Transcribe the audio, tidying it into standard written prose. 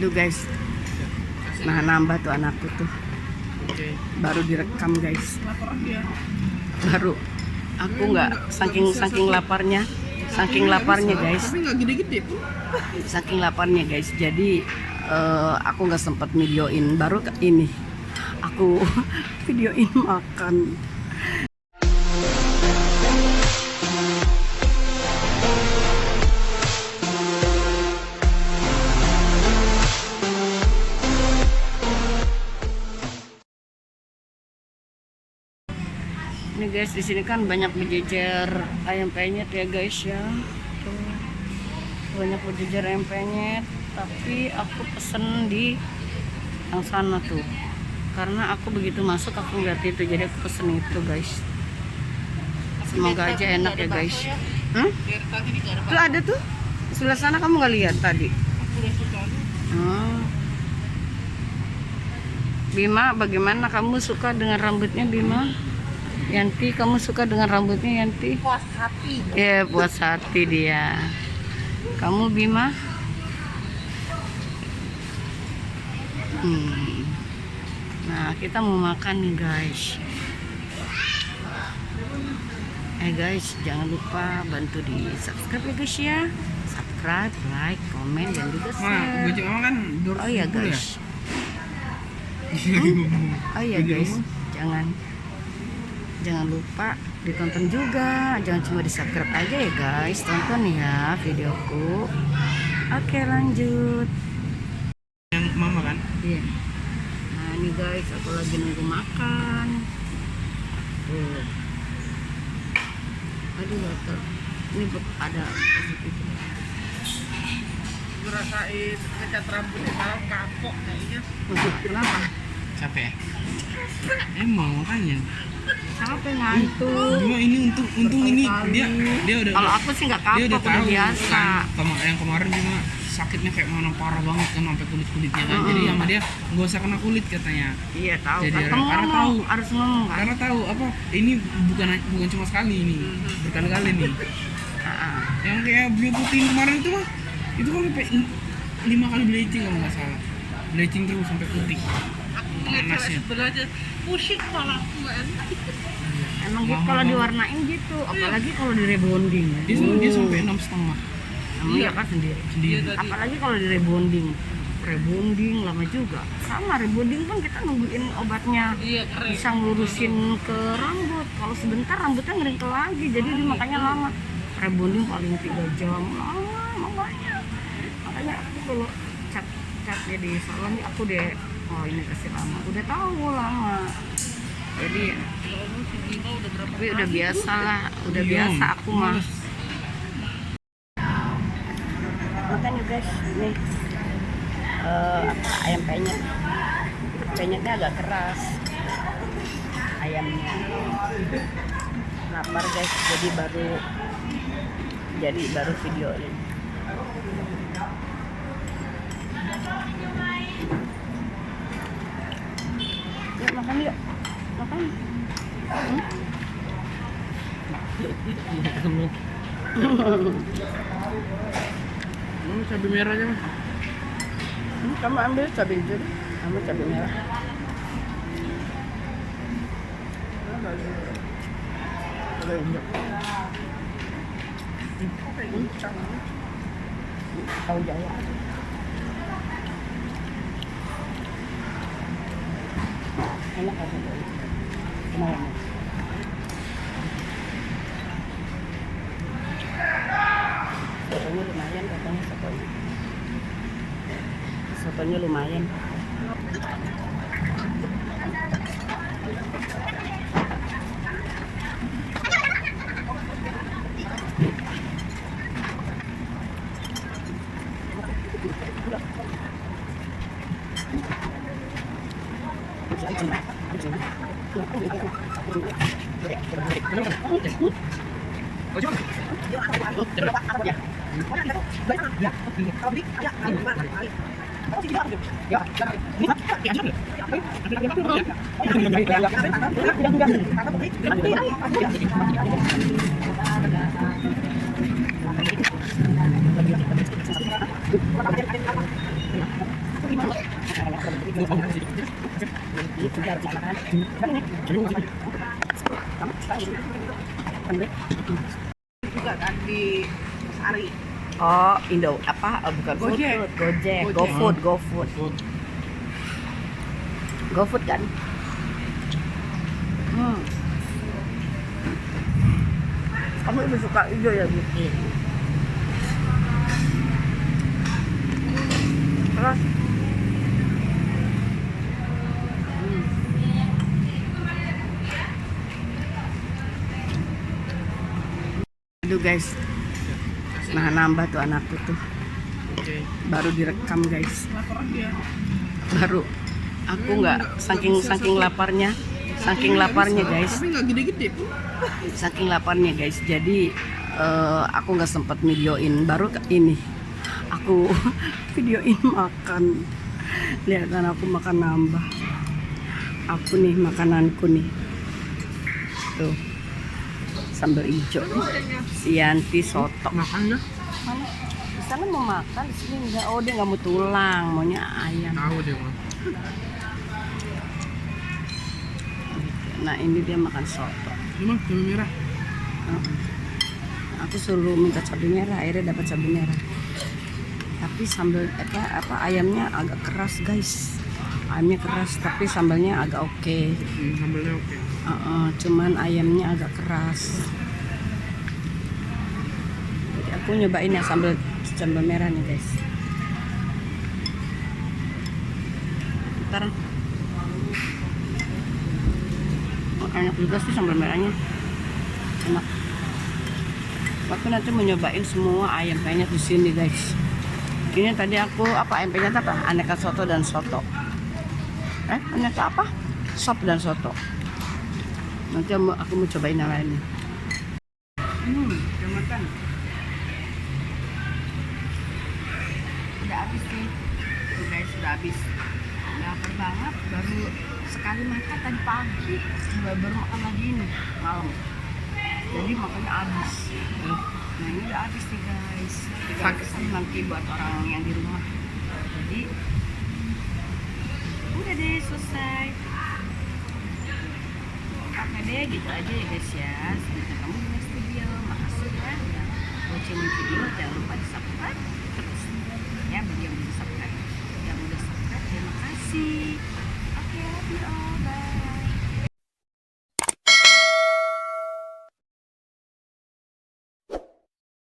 Aduh guys, nah nambah tuh anakku tuh. Baru direkam guys. Baru. Aku nggak saking laparnya guys. Tapi nggak gede-gede pun. Saking laparnya guys. Jadi aku nggak sempat videoin. Baru ini aku videoin makan. Ini guys, di sini kan banyak berjejer ayam penyet ya guys ya. Tuh, banyak berjejer ayam penyet, tapi aku pesen di yang sana tuh. Karena aku begitu masuk aku ngeliat itu, jadi aku pesen itu guys. Semoga aja enak ya guys. Tuh ada tuh, sebelah sana kamu nggak lihat tadi? Bima, bagaimana kamu suka dengan rambutnya Bima? Yanti, kamu suka dengan rambutnya Yanti? Puas hati. Ya, puas hati dia. Kamu Bima? Nah, kita mau makan nih guys. Guys, jangan lupa bantu di subscribe ya guys ya. Subscribe, like, komen, dan juga share. Baju mama kan Oh iya guys. Oh iya guys, jangan lupa ditonton juga, jangan cuma di subscribe aja ya guys, tonton ya videoku. Oke, lanjut. Yang mama kan? Iya. Nah ini guys, aku lagi nunggu makan. Tuh. Aduh gatel. Ini ada Gue rasain ngecat rambutnya malam kapok kayaknya. Kenapa? Capek. Emang makanya. Capek ngantuk. Cuma ini untung ini dia udah. Kalau aku sih nggak Dia udah kapok, udah tahu biasa. kan. Yang kemarin cuma sakitnya kayak mana parah banget kan sampai kulitnya kan. Jadi sama dia nggak usah kena kulit katanya. Iya tahu. Jadi Kan karena tahu harus ngomong kan. Karena tahu apa ini bukan cuma sekali ini, berkali-kali nih. Yang kayak beli putih kemarin itu mah itu kan sampai 5 kali bleaching kalau nggak salah. Bleaching terus sampai putih. Panasnya. Sebenarnya pusing malah Emang gitu kalau diwarnain gitu, apalagi kalau di rebonding. Dia sampai 6,5. Iya kan sendiri. Apalagi kalau di rebonding lama juga. Sama rebonding kan kita nungguin obatnya. Iya, keren. Bisa ngurusin ke rambut. Kalau sebentar rambutnya ngeringkel lagi, jadi dia makanya lama. Rebonding paling 3 jam lama makanya aku kalau catnya di salon aku deh, oh ini kasih lama, udah tahu lama. Jadi tapi udah biasa lah, udah biasa aku mah. Makan ya guys, nih ayam penyetnya agak keras ayamnya. Lapar guys, jadi baru video ini. Yuk makan yuk, makan. Cabai merahnya mah. Kamu ambil cabai hijau, kamu cabai merah. Tahu Jaya. Enak kan? Kemarin. Sotonya lumayan katanya sotonya. Sotonya lumayan. Juga kan di Sari. Oh, Indo apa? Oh, bukan Gojek. Gojek. Gojek. GoFood, GoFood. GoFood kan? Kamu lebih suka hijau ya, Bu? Terus? Aduh guys, nah nambah tuh anakku tuh, Oke. baru direkam guys, Laporan dia. baru. Aku nggak saking laparnya, guys. Tapi nggak gede-gede. Saking laparnya guys, jadi aku nggak sempet videoin, baru ini aku videoin makan. Lihat kan aku makan nambah, aku nih makananku nih tuh, sambal hijau, si Yanti soto. Makan ya? Mana? Di sana mau makan, di sini enggak. Oh, dia nggak mau tulang, maunya ayam. Tahu dia mah. Nah, ini dia makan soto. Ini mah cabai merah. Aku suruh minta cabai merah, akhirnya dapat cabai merah. Tapi sambal apa ayamnya agak keras guys. Ayamnya keras, tapi sambalnya agak oke. Sambalnya oke. Cuman ayamnya agak keras. Jadi aku nyobain ya sambal merah nih guys. Ntar enak juga sih sambal merahnya, enak. Aku nanti mau nyobain semua ayam penyet di sini guys. Ini tadi aku ayam penyet apa? Aneka soto dan soto. Aneka apa? Sop dan soto. Nanti aku mau cobain yang lainnya. Udah makan. Udah habis nih. Tuh guys, sudah habis. Lapar banget, baru sekali makan tadi pagi. Baru makan lagi nih malam. Jadi makannya habis. Nah, ini udah habis nih guys. Tinggal pesan nanti buat orang yang di rumah. Jadi udah deh, selesai. Oke deh, gitu aja ya guys ya. Sampai ketemu di next video. Makasih ya udah watching video. Jangan